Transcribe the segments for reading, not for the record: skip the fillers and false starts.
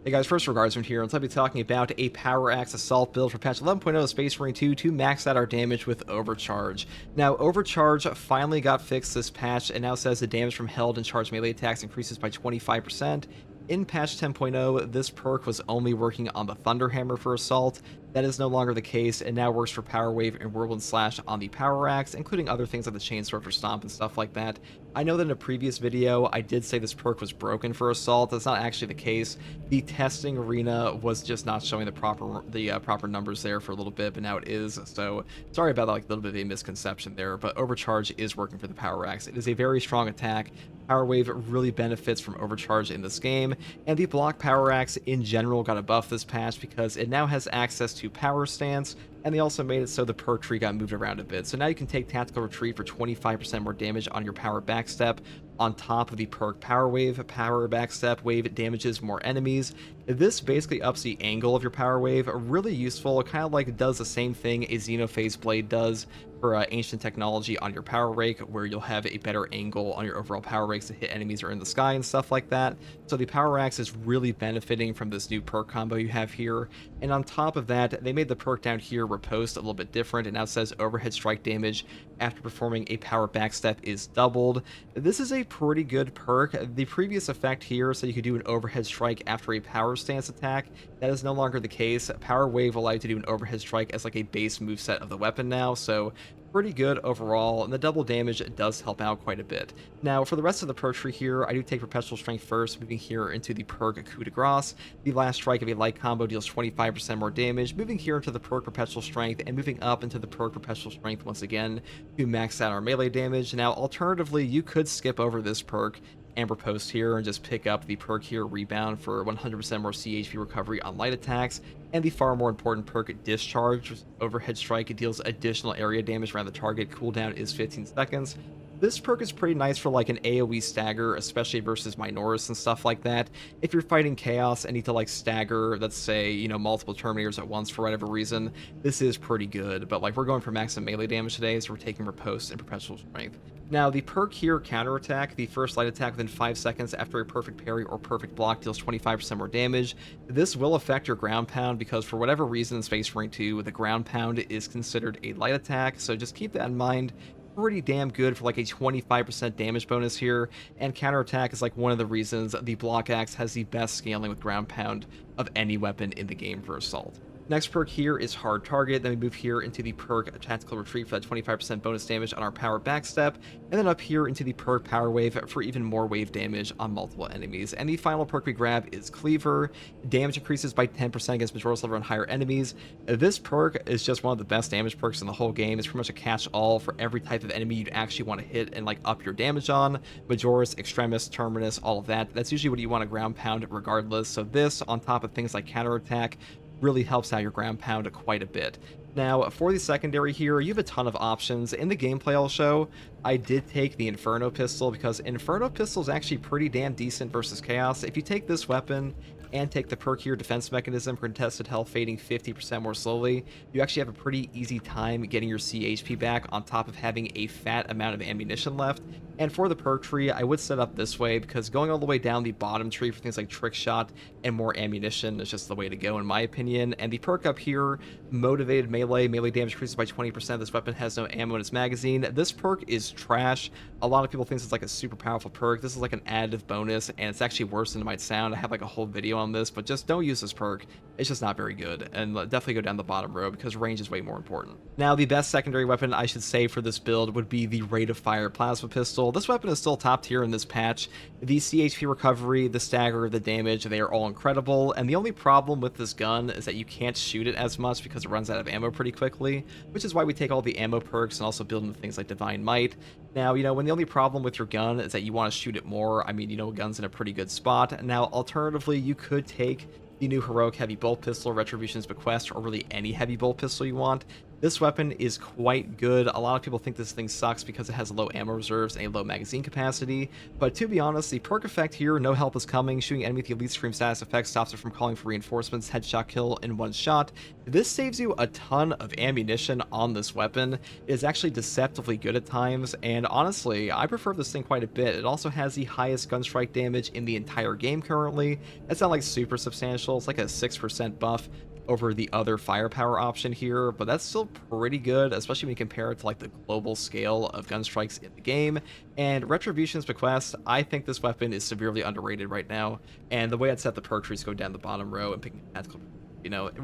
Hey guys, first regardsman here, and I'll be talking about a Power Axe Assault build for patch 11.0 of Space Marine 2 to max out our damage with Overcharge. Now, Overcharge finally got fixed this patch, and now says the damage from held and charged melee attacks increases by 25%. In patch 10.0, this perk was only working on the Thunderhammer for Assault. That is no longer the case, and now works for Power Wave and Whirlwind Slash on the Power Axe, including other things like the Chainsword for Stomp and stuff like that. I know that in a previous video, I did say this perk was broken for Assault. That's not actually the case. The testing arena was just not showing the proper numbers there for a little bit, but now it is. So sorry about that, like a little bit of a misconception there. But Overcharge is working for the Power Axe. It is a very strong attack. Power Wave really benefits from Overcharge in this game, and the Block Power Axe in general got a buff this patch because it now has access to Power Stance, and they also made it so the perk tree got moved around a bit. So now you can take Tactical Retreat for 25% more damage on your Power Backstep on top of the perk Power Wave. Power Backstep wave damages more enemies. This basically ups the angle of your Power Wave. Really useful. It kind of like does the same thing a Xenophase Blade does for ancient technology on your Power Rake, where you'll have a better angle on your overall Power Rakes to hit enemies or in the sky and stuff like that. So the Power Axe is really benefiting from this new perk combo you have here. And on top of that, they made the perk down here riposte a little bit different. It now says overhead strike damage after performing a power backstep is doubled. This is a pretty good perk. The previous effect here said you could do an overhead strike after a power stance attack. That is no longer the case. Power Wave will allow you to do an overhead strike as like a base moveset of the weapon now, so pretty good overall, and the double damage does help out quite a bit. Now, for the rest of the perk tree here, I do take Perpetual Strength first, moving here into the perk Coup de Grace. The last strike of a light combo deals 25% more damage, moving here into the perk Perpetual Strength, and moving up into the perk Perpetual Strength once again to max out our melee damage. Now, alternatively, you could skip over this perk Amber Post here and just pick up the perk here Rebound for 100% more CHP recovery on light attacks, and the far more important perk Discharge. Overhead Strike, it deals additional area damage around the target. Cooldown is 15 seconds. This perk is pretty nice for like an AoE stagger, especially versus Minoris and stuff like that. If you're fighting Chaos and need to like stagger, let's say, you know, multiple Terminators at once for whatever reason, this is pretty good. But like we're going for maximum melee damage today, so we're taking Riposte and Perpetual Strength. Now, the perk here, Counterattack, the first light attack within 5 seconds after a perfect parry or perfect block deals 25% more damage. This will affect your ground pound because for whatever reason in Space Marine 2, the ground pound is considered a light attack, so just keep that in mind. Pretty damn good for like a 25% damage bonus here, and counterattack is like one of the reasons the Block Axe has the best scaling with ground pound of any weapon in the game for Assault. Next perk here is Hard Target. Then we move here into the perk Tactical Retreat for that 25% bonus damage on our Power Backstep, and then up here into the perk Power Wave for even more wave damage on multiple enemies. And the final perk we grab is Cleaver. Damage increases by 10% against Majora's level and higher enemies. This perk is just one of the best damage perks in the whole game. It's pretty much a catch-all for every type of enemy you'd actually want to hit and like up your damage on. Majoris, Extremis, Terminus, all of that. That's usually what you want to ground pound regardless. So this, on top of things like counterattack, really helps out your ground pound quite a bit. Now, for the secondary here, you have a ton of options. In the gameplay I'll show, I did take the Inferno Pistol because Inferno Pistol is actually pretty damn decent versus Chaos. If you take this weapon and take the perk here, Defense Mechanism, Contested Health fading 50% more slowly, you actually have a pretty easy time getting your CHP back on top of having a fat amount of ammunition left. And for the perk tree, I would set up this way because going all the way down the bottom tree for things like Trick Shot and more ammunition is just the way to go in my opinion. And the perk up here, Motivated Melee damage increases by 20%. This weapon has no ammo in its magazine. This perk is trash. A lot of people think it's like a super powerful perk. This is like an additive bonus, and it's actually worse than it might sound. I have like a whole video on this, but just don't use this perk. It's just not very good, and definitely go down the bottom row because range is way more important. Now, the best secondary weapon I should say for this build would be the Rate of Fire Plasma Pistol. This weapon is still top tier in this patch. The CHP recovery, the stagger, the damage, they are all incredible, and the only problem with this gun is that you can't shoot it as much because it runs out of ammo pretty quickly, which is why we take all the ammo perks and also build into things like Divine Might. Now, you know, when the only problem with your gun is that you want to shoot it more, I mean, you know, gun's in a pretty good spot. Now, alternatively, you could take the new Heroic Heavy Bolt Pistol, Retribution's Bequest, or really any heavy bolt pistol you want. This weapon is quite good. A lot of people think this thing sucks because it has low ammo reserves and a low magazine capacity, but to be honest, the perk effect here, no help is coming, shooting enemy with the elite scream status effect stops it from calling for reinforcements, headshot kill in one shot. This saves you a ton of ammunition on this weapon. It is actually deceptively good at times, and honestly, I prefer this thing quite a bit. It also has the highest gunstrike damage in the entire game currently. It's not like super substantial, it's like a 6% buff over the other firepower option here, but that's still pretty good, especially when you compare it to like the global scale of gun strikes in the game. And Retribution's Bequest, I think this weapon is severely underrated right now, and the way I'd set the perk trees go down the bottom row and picking tactical,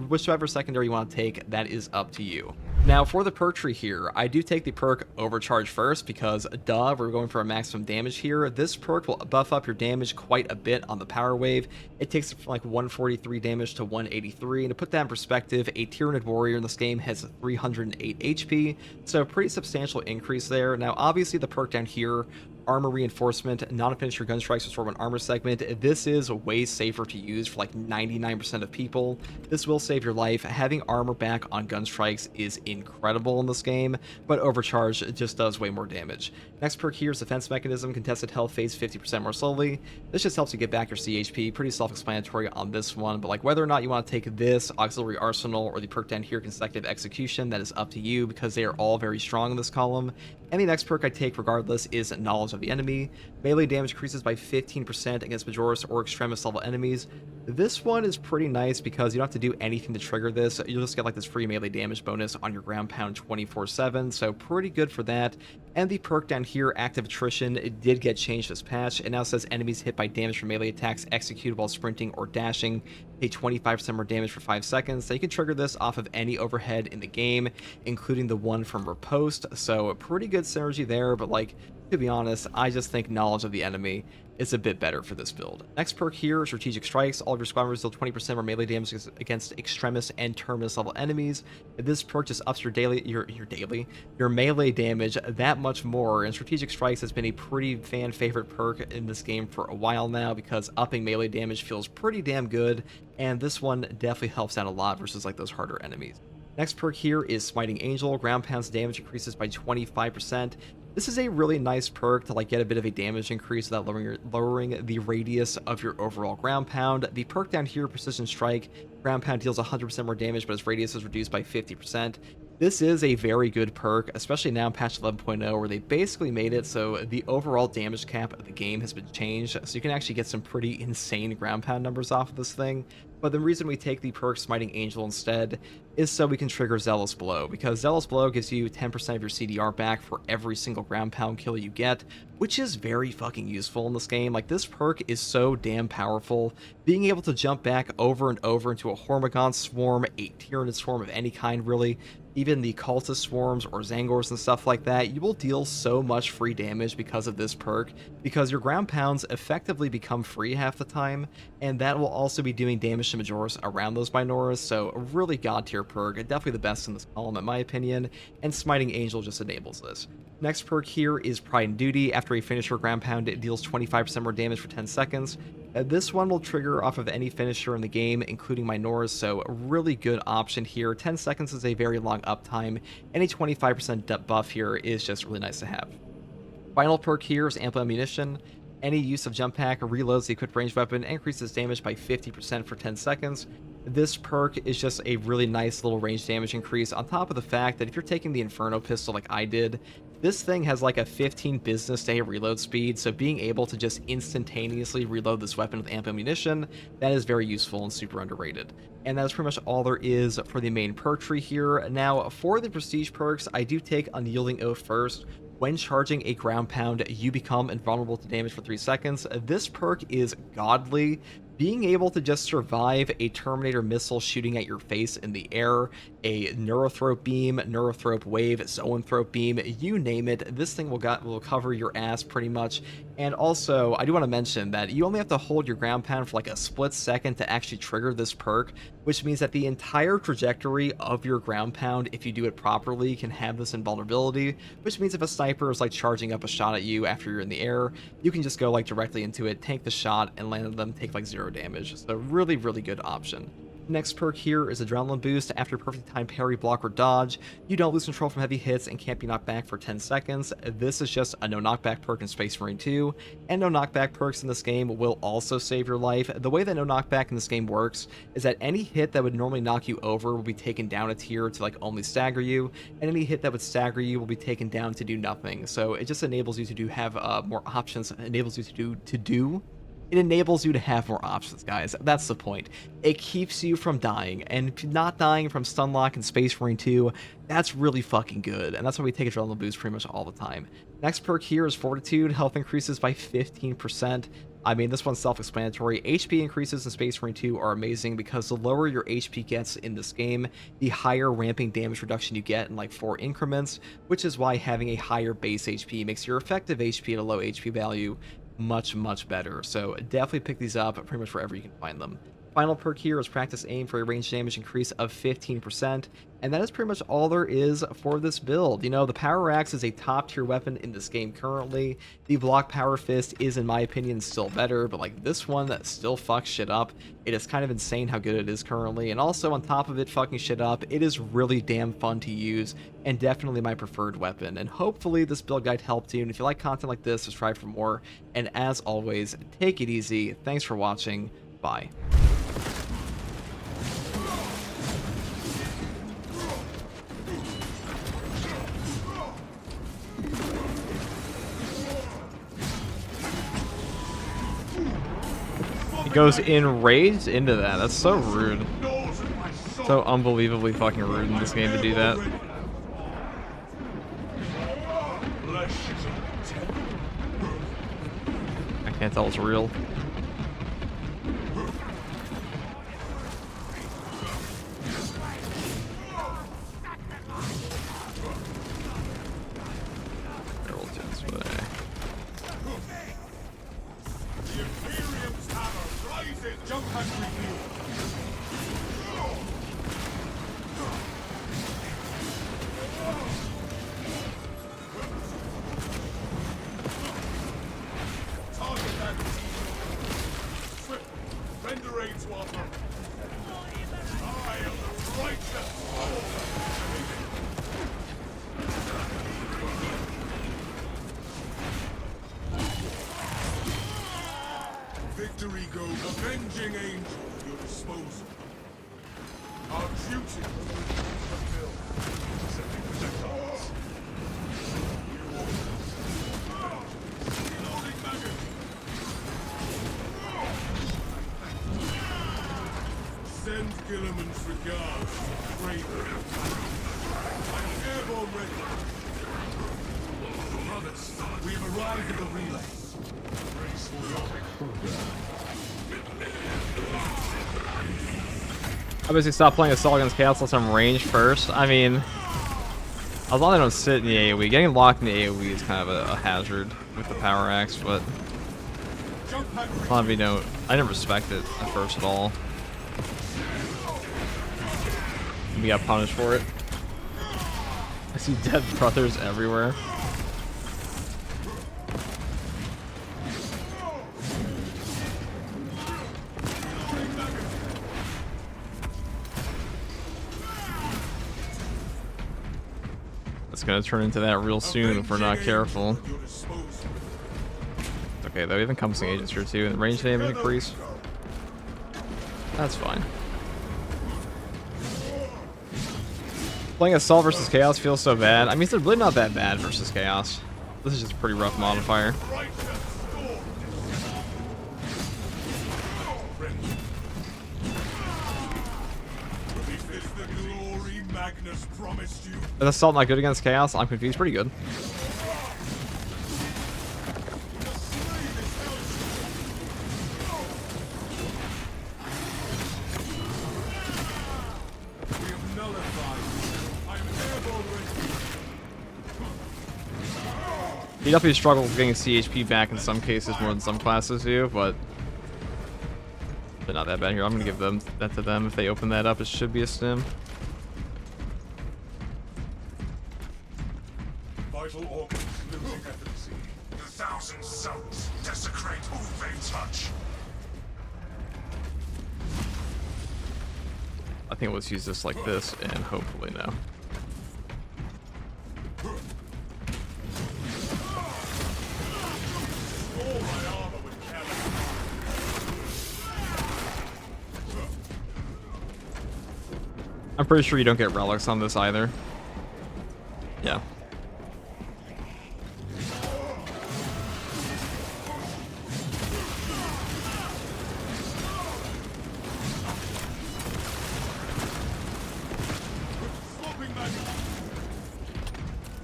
whichever secondary you want to take, that is up to you. Now, for the perk tree here, I do take the perk Overcharge first because, duh, we're going for a maximum damage here. This perk will buff up your damage quite a bit on the power wave. It takes from like 143 damage to 183, and to put that in perspective, a Tyranid Warrior in this game has 308 HP, so pretty substantial increase there. Now, obviously, the perk down here, Armor Reinforcement, non-finisher gun strikes restore one armor segment. This is way safer to use for like 99% of people. This will save your life. Having armor back on gun strikes is incredible in this game, but Overcharge just does way more damage. Next perk here is Defense Mechanism. Contested health fades 50% more slowly. This just helps you get back your CHP. Pretty self-explanatory on this one, but like whether or not you want to take this, Auxiliary Arsenal, or the perk down here, Consecutive Execution, that is up to you because they are all very strong in this column. And the next perk I take regardless is Knowledge of the Enemy. Melee damage increases by 15% against Majoris or Extremis level enemies. This one is pretty nice because you don't have to do anything to trigger this. You'll just get like this free melee damage bonus on your ground pound 24/7, so pretty good for that. And the perk down here, Active Attrition, it did get changed this patch. It now says enemies hit by damage from melee attacks executed while sprinting or dashing take 25% more damage for 5 seconds. So you can trigger this off of any overhead in the game, including the one from Riposte, so a pretty good synergy there, but like, to be honest, I just think Knowledge of the Enemy is a bit better for this build. Next perk here, Strategic Strikes. All of your squad members deal 20% more melee damage against Extremis and Terminus level enemies. This perk just ups your melee damage that much more, and Strategic Strikes has been a pretty fan favorite perk in this game for a while now because upping melee damage feels pretty damn good, and this one definitely helps out a lot versus like those harder enemies. Next perk here is Smiting Angel. Ground pounds damage increases by 25%. This is a really nice perk to like get a bit of a damage increase without lowering the radius of your overall ground pound. The perk down here, Precision Strike, ground pound deals 100% more damage, but its radius is reduced by 50%. This is a very good perk, especially now in patch 11.0, where they basically made it so the overall damage cap of the game has been changed, so you can actually get some pretty insane ground pound numbers off of this thing. But the reason we take the perk Smiting Angel instead is so we can trigger Zealous Blow, because Zealous Blow gives you 10% of your CDR back for every single ground pound kill you get, which is very fucking useful in this game. Like, this perk is so damn powerful. Being able to jump back over and over into a Hormagon swarm, a Tyranid swarm of any kind really, even the Cultist swarms or Zangors and stuff like that, you will deal so much free damage because of this perk, because your ground pounds effectively become free half the time, and that will also be doing damage to Majoris around those Minoras, so a really god tier perk, definitely the best in this column in my opinion, and Smiting Angel just enables this. Next perk here is Pride and Duty. After a finisher ground pound, it deals 25% more damage for 10 seconds. This one will trigger off of any finisher in the game, including Minoras, so a really good option here. 10 seconds is a very long uptime, and a 25% buff here is just really nice to have. Final perk here is Ample Ammunition. Any use of jump pack reloads the equipped ranged weapon and increases damage by 50% for 10 seconds. This perk is just a really nice little range damage increase, on top of the fact that if you're taking the Inferno pistol like I did, this thing has like a 15 business day reload speed, so being able to just instantaneously reload this weapon with amp ammunition, that is very useful and super underrated. And that's pretty much all there is for the main perk tree here. Now, for the prestige perks, I do take Unyielding Oath first. When charging a ground pound, you become invulnerable to damage for 3 seconds. This perk is godly. Being able to just survive a Terminator missile shooting at your face in the air, a Neurothrope beam, Neurothrope wave, Zoanthrope beam, you name it, this thing will cover your ass pretty much. And also, I do want to mention that you only have to hold your ground pound for like a split second to actually trigger this perk, which means that the entire trajectory of your ground pound, if you do it properly, can have this invulnerability, which means if a sniper is like charging up a shot at you after you're in the air, you can just go like directly into it, tank the shot, and land on them, take like 0 damage. So really, really good option. Next perk here is Adrenaline Boost. After perfect time parry, block, or dodge, you don't lose control from heavy hits and can't be knocked back for 10 seconds. This is just a no knockback perk in Space Marine 2, and no knockback perks in this game will also save your life. The way that no knockback in this game works is that any hit that would normally knock you over will be taken down a tier to like only stagger you, and any hit that would stagger you will be taken down to do nothing. So it just enables you to have more options, enables you it enables you to have more options, guys. That's the point. It keeps you from dying, and not dying from Stunlock and Space Marine 2, that's really fucking good, and that's why we take Adrenaline Boost pretty much all the time. Next perk here is Fortitude. Health increases by 15%. I mean, this one's self-explanatory. HP increases in Space Marine 2 are amazing because the lower your HP gets in this game, the higher ramping damage reduction you get in like 4 increments, which is why having a higher base HP makes your effective HP at a low HP value much better. So definitely pick these up pretty much wherever you can find them. Final perk here is Practice Aim for a range damage increase of 15%, and that is pretty much all there is for this build. You know, the Power Axe is a top tier weapon in this game currently. The Block Power Fist is, in my opinion, still better, but like this one that still fucks shit up. It is kind of insane how good it is currently, and also on top of it fucking shit up, it is really damn fun to use, and definitely my preferred weapon. And hopefully this build guide helped you, and if you like content like this, subscribe for more, and as always, take it easy. Thanks for watching. Bye. He goes enraged into that. That's so rude. So unbelievably fucking rude in this game to do that. I can't tell it's real. Victory goes avenging angel at your disposal. Our duty fulfilled. Reloading magazine. Send Gilliman's regards to Raven. I'm airborne ready. Brothers, we have arrived at the relay. I basically stopped playing Assault against Chaos unless I'm ranged first. I mean, as long as I don't sit in the AoE. Getting locked in the AoE is kind of a hazard with the Power Axe, but a lot of you know, I didn't respect it at first at all. We got punished for it. I see dead brothers everywhere. It's gonna turn into that real soon if we're not careful. Okay, though, even encompassing agents here too, and range damage increase. That's fine. Playing Assault versus Chaos feels so bad. I mean, it's really not that bad versus Chaos. This is just a pretty rough modifier. Is Assault not good against Chaos? I'm confused. Pretty good. You definitely struggle with getting CHP back in some cases more than some classes do, but they're not that bad here. I'm gonna give them that to them. If they open that up, it should be a stim. Vital organs losing efficacy. 1,000 suns desecrate all they touch. I think let's use this like this, and hopefully no. I'm pretty sure you don't get relics on this either. Yeah.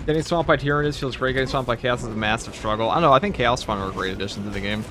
Getting swamped by Tyranids feels great. Getting swamped by Chaos is a massive struggle. I don't know. I think Chaos Spawn are a great addition to the game.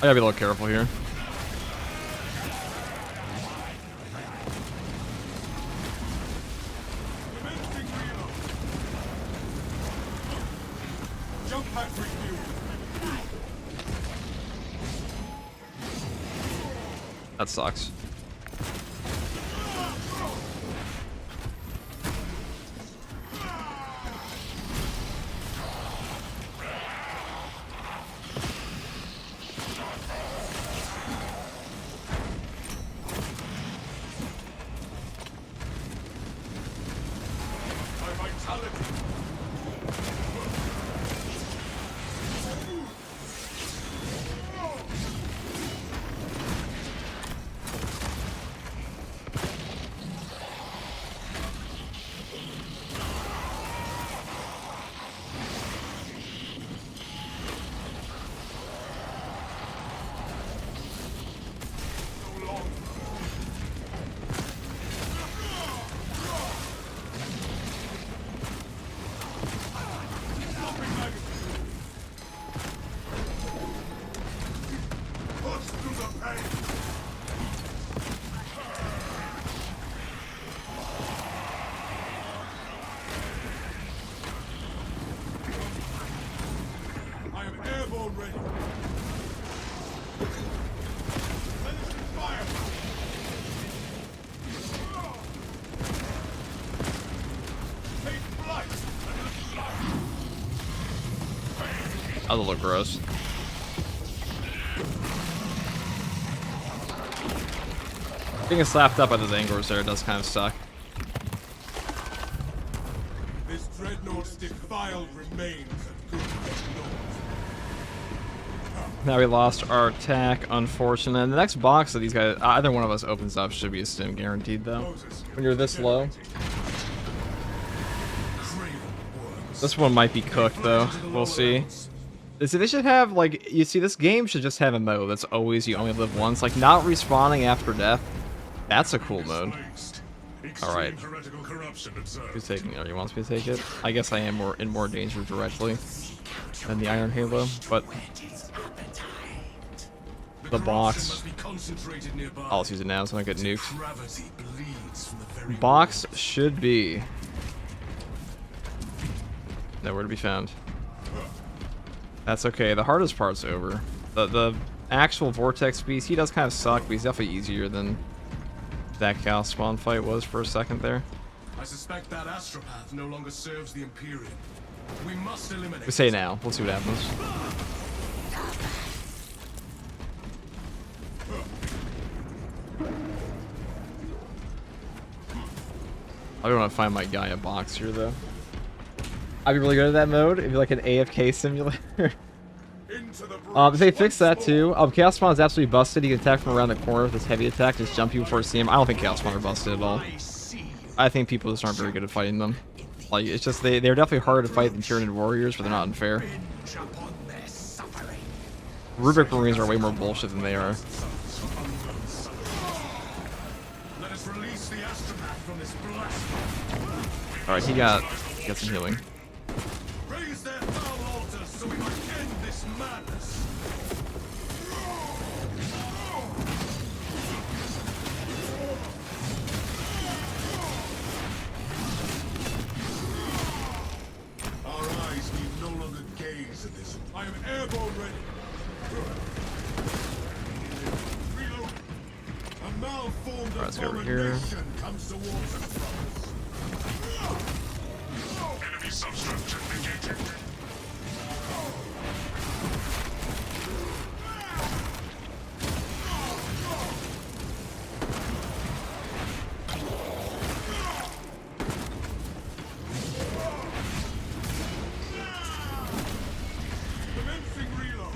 I gotta be a little careful here. That sucks. That'll look gross. Being slapped up by those angles there does kind of suck. This dreadnought's defiled remains of good Now we lost our attack, unfortunately. And the next box that these guys, either one of us opens up, should be a stim guaranteed though. When you're this low. This one might be cooked though. We'll see. They should have, like, you see, this game should just have a mode that's always you only live once. Like, not respawning after death. That's a cool mode. Alright. Who's taking it? Oh, he wants me to take it? I guess I am in more danger directly than the Iron Halo, but the box. I'll just use it now so I don't get nuked. Box should be nowhere to be found. That's okay. The hardest part's over. The actual Vortex beast, he does kind of suck, but he's definitely easier than that Chaos Spawn fight was for a second there. I suspect that astropath no longer serves the Imperium. We must eliminate. We say now. We'll see what happens. I don't want to find my guy a box here though. I'd be really good at that mode. It'd be like an AFK simulator. They fixed that too. Chaos Spawn is absolutely busted. He can attack from around the corner with his heavy attack, just jump you before you see him. I don't think Chaos Spawn are busted at all. I think people just aren't very good at fighting them. Like, it's just, they're definitely harder to fight than Tyranid warriors, but they're not unfair. Rubik Marines are way more bullshit than they are. Alright, he got some healing. malformed Let's go over here. abomination comes towards us, brothers. Enemy substructure negated. Commencing reload.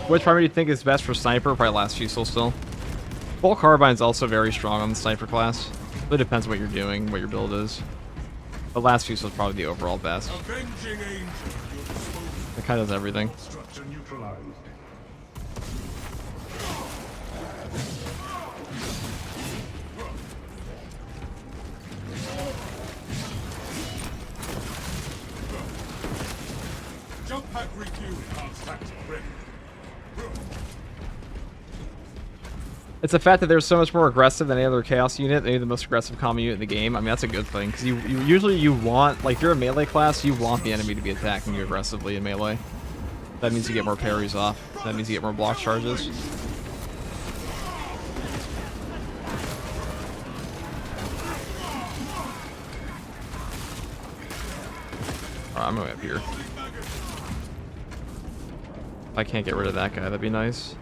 Which primary do you think is best for sniper? Probably last fusel still. Full carbine's also very strong on the sniper class. It depends what you're doing, what your build is. But last fusel is probably the overall best. Avenging angel, your disposal. It kind of does everything. Structure neutralized. Jump pack refuel. Enhanced tactic ready. It's the fact that they're so much more aggressive than any other chaos unit, maybe the most aggressive common unit in the game. I mean, that's a good thing, because you usually want, like, if you're a melee class, you want the enemy to be attacking you aggressively in melee. That means you get more parries off. That means you get more block charges. Alright, I'm going up here. If I can't get rid of that guy, that'd be nice.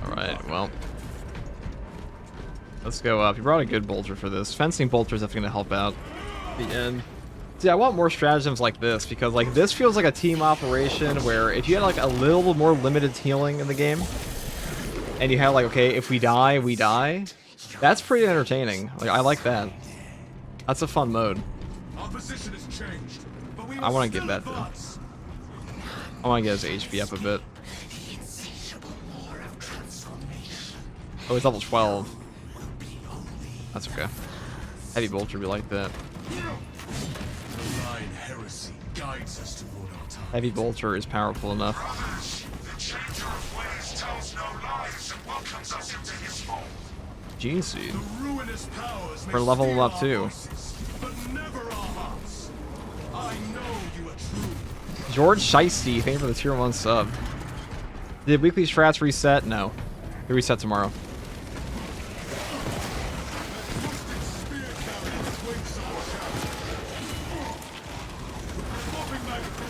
Alright, well. Let's go up. You brought a good bolter for this. Fencing bolter is definitely going to help out at the end. See, I want more stratagems like this, because like this feels like a team operation where if you had like a little more limited healing in the game, and you have like, okay, if we die, we die, that's pretty entertaining. Like, I like that. That's a fun mode. Our position has changed, but we I want to still get that. advance. I want to get his HP up a bit. Oh, he's level 12. That's okay. Heavy bolter, we like that. Malign heresy guides us toward our time. Heavy bolter is powerful enough. The changer of ways tells no lies and welcomes us into his fold. Gene Seed. The ruinous powers may We're leveling steal up our too. voices, but never our hearts. I know you are true. George Shiesty, thank you for the tier 1 sub. Did weekly strats reset? No. They reset tomorrow. Spear carriers wings of shadow. Swapping magazine.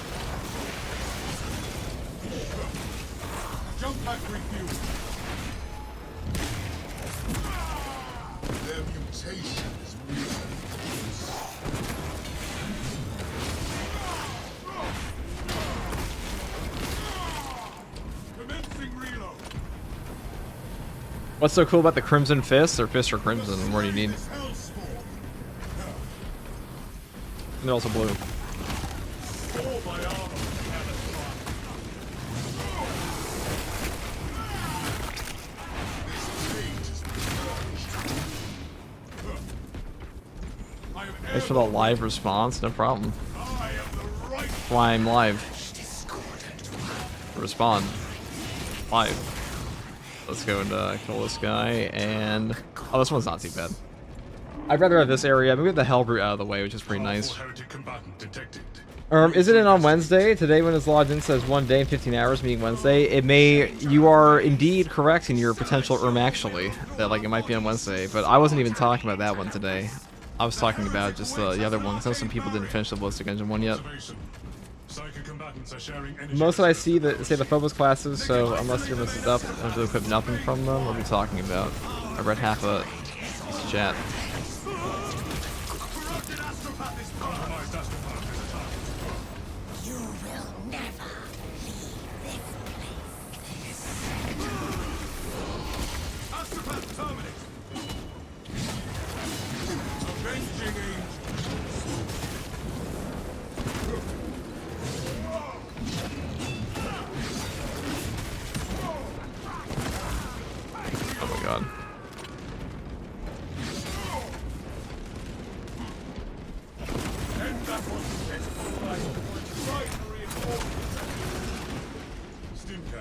Jump pack refuel. Their mutation is real. Commencing reload. What's so cool about the Crimson Fists? Or Fists or Crimson? What do you need? This hellspawn. And they're also blue. All my armor cannot This cage is I am Thanks for the live response. No problem. I am the right. That's why I'm live. Respond. Live. Let's go and kill this guy, and... Oh, this one's not too bad. I'd rather have this area. Maybe we have the Hellbrute out of the way, which is pretty nice. Heretic combatant detected. Is it in on Wednesday? Today when it's logged in says 1 day and 15 hours, meaning Wednesday. It may... You are indeed correct in your potential actually. That, like, it might be on Wednesday. But I wasn't even talking about that one today. I was talking about just the other one, because I know some people didn't finish the Ballistic Engine one yet. Psychic combatants are sharing energy. Most that I see that say the Phobos classes, so unless you're messed up and to equip nothing from them, what are we talking about? I read half a piece of chat. Corrupted astropath is compromised. Astropath is attacked. You will never leave this Astropath terminate. Avenging angel.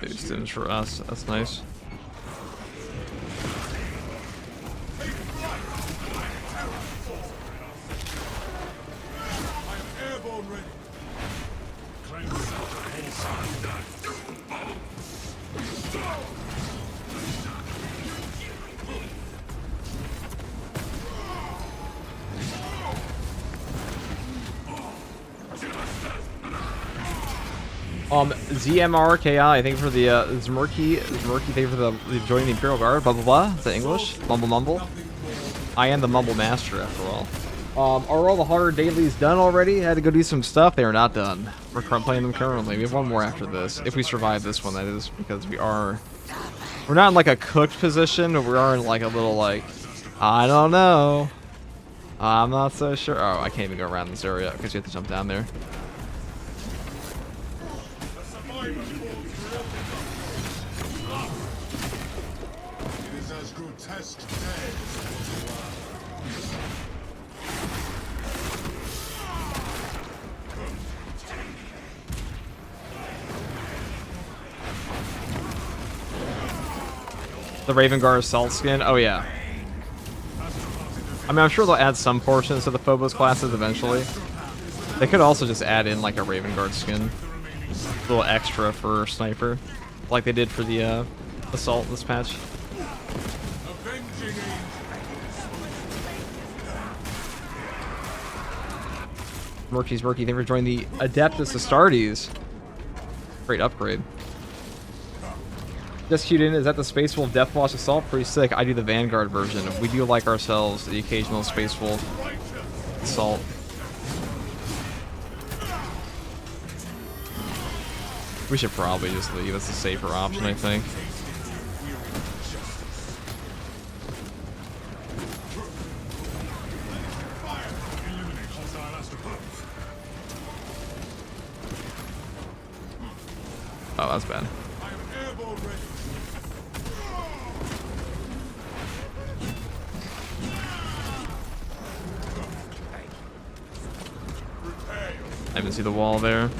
Baby stims for us. That's nice. Airborne ready. ZMRKI, thank you for the Zmurky, thank you for the joining the Imperial Guard, blah blah blah. Is that English? Mumble mumble. I am the mumble master after all. Are all the harder dailies done already? Had to go do some stuff. They are not done. We're playing them currently. We have one more after this. If we survive this one, that is, because we're not in like a cooked position, but we are in like a little like, I don't know. I'm not so sure. Oh, I can't even go around this area because you have to jump down there. It is as grotesque dead as you are. The Raven Guard assault skin. Oh yeah. I mean, I'm sure they'll add some portions to the Phobos classes eventually. They could also just add in like a Raven Guard skin, a little extra for sniper, like they did for the assault this patch. Murky's Murky, thank you for joining the Adeptus Astartes. Great upgrade. Just queued in, is that the Space Wolf Deathwatch Assault? Pretty sick. I do the Vanguard version. We do like ourselves the occasional Space Wolf Assault. We should probably just leave. That's a safer option, I think. Oh, that's bad. I didn't see the wall there.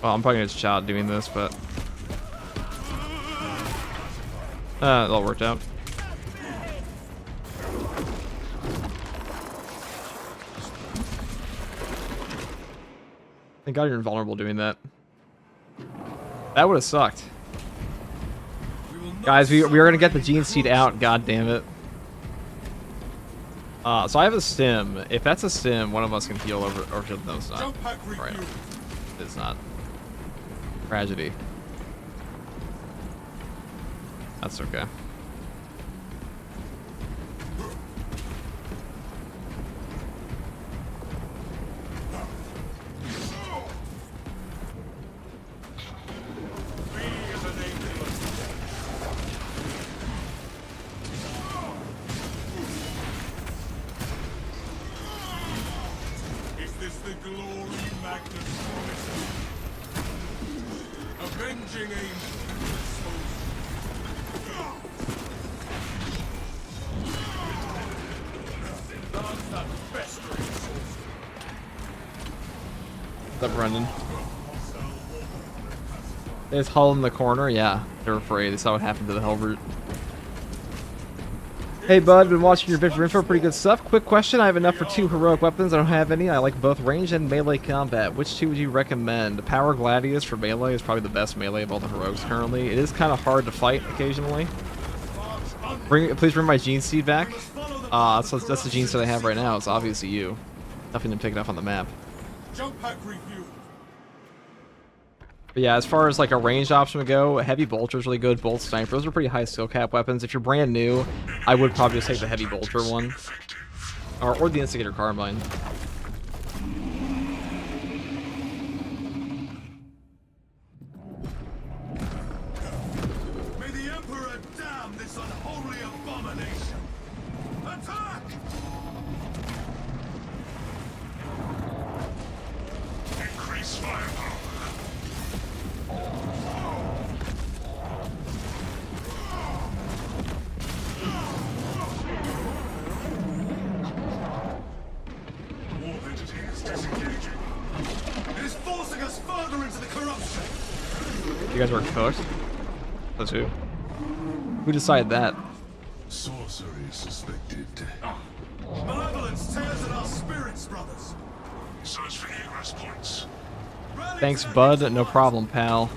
Well, I'm probably gonna just shout doing this, but it all worked out. Thank God you're invulnerable doing that. That would have sucked. Guys, we are gonna get the Gene Seed out, god damn it. So I have a stim. If that's a stim, one of us can heal over, or no, it's not. Right. It's not. Tragedy. That's okay. What's up, Brendan? There's Hull in the corner. Yeah, they're afraid. They saw what happened to the Hellroot. Hey, bud, been watching your vid for info. Pretty good stuff. Quick question. I have enough for 2 heroic weapons. I don't have any. I like both range and melee combat. Which 2 would you recommend? Power Gladius for melee is probably the best melee of all the heroics currently. It is kind of hard to fight occasionally. Please bring my Gene Seed back. That's the Gene Seed I have right now. It's obviously you. Nothing to pick it up on the map. Jump pack review. But yeah, as far as like a ranged option would go, Heavy Bolter is really good. Bolt Sniper, those are pretty high skill cap weapons. If you're brand new, I would probably just take the Heavy Bolter one, or the Instigator Carbine. May the Emperor damn this unholy abomination! Attack! Increase firepower. forcing us further into the corruption. You guys were cooked? Those who? Who decided that? Sorcery suspected. Malevolence tears at our spirits, brothers. Search for egress points. Thanks, bud. No problem, pal.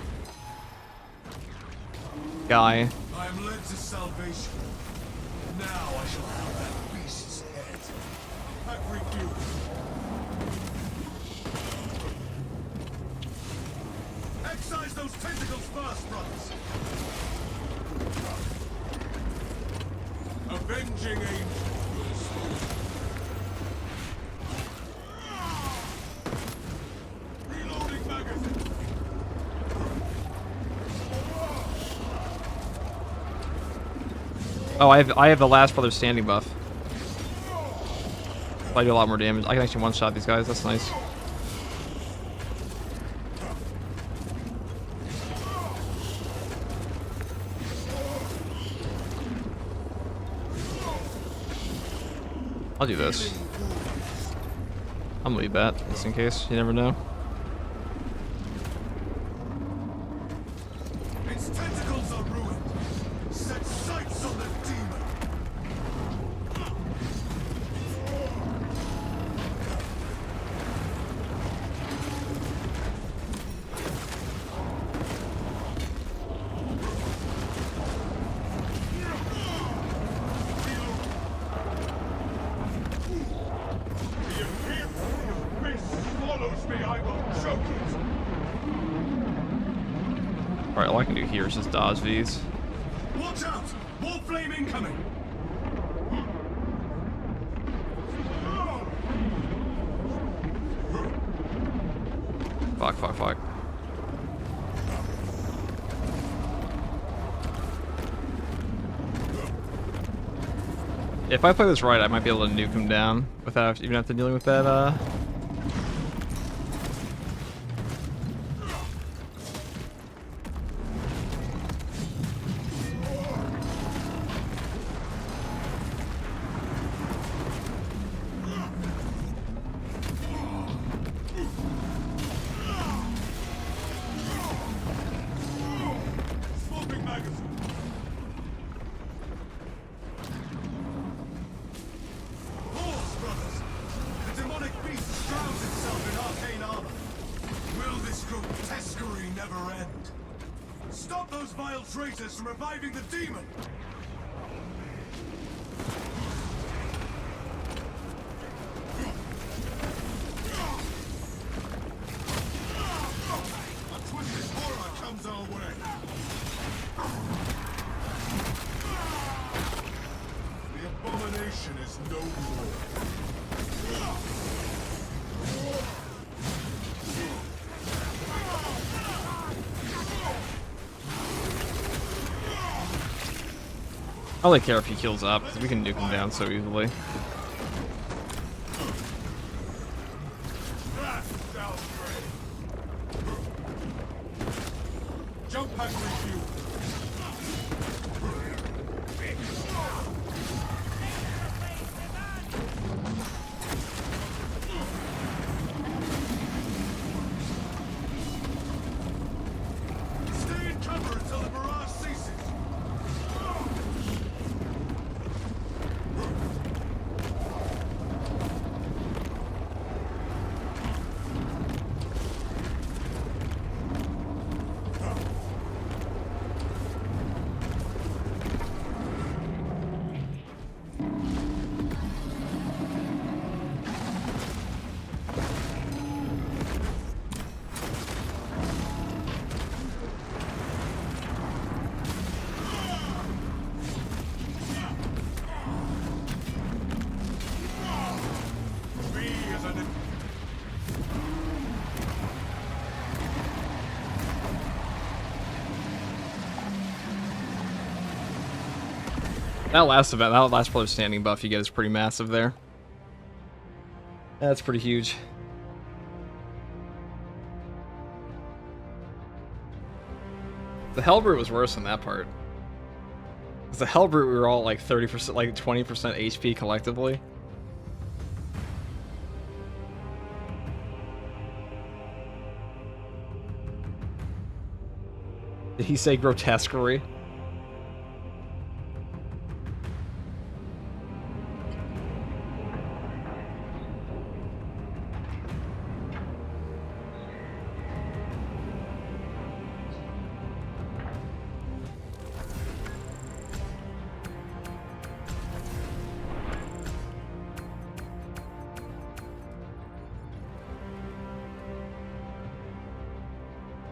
Guy. I am led to salvation. Now I shall have that beast's head. Pack refuel. Excise those tentacles first, brothers. Avenging angels. Reloading magazine. Oh, I have the last brother standing buff. I do a lot more damage. I can actually one-shot these guys. That's nice. I'll do this. I'm gonna leave that, just in case. You never know. Its tentacles are ruined. Set sights on the demon. Alright, all I can do here is just dodge these. Watch out! More flame incoming! Fuck, fuck, fuck. If I play this right, I might be able to nuke him down without even after dealing with that, Smoking magazine! Hordes, brothers! The demonic beast shrouds itself in arcane armor. Will this grotesquerie never end? Stop those vile traitors from reviving the demon! A twisted horror comes our way! The abomination is no more. I don't really care if he kills up, because we can nuke him down so easily. Jump pack refuel. Stay in cover until the barrage ceases. B is an That last brother standing buff you get is pretty massive there. That's pretty huge. The Hellbrute was worse than that part. Because the Hellbrute, we were all like 30%, like 20% HP collectively. Did he say grotesquerie?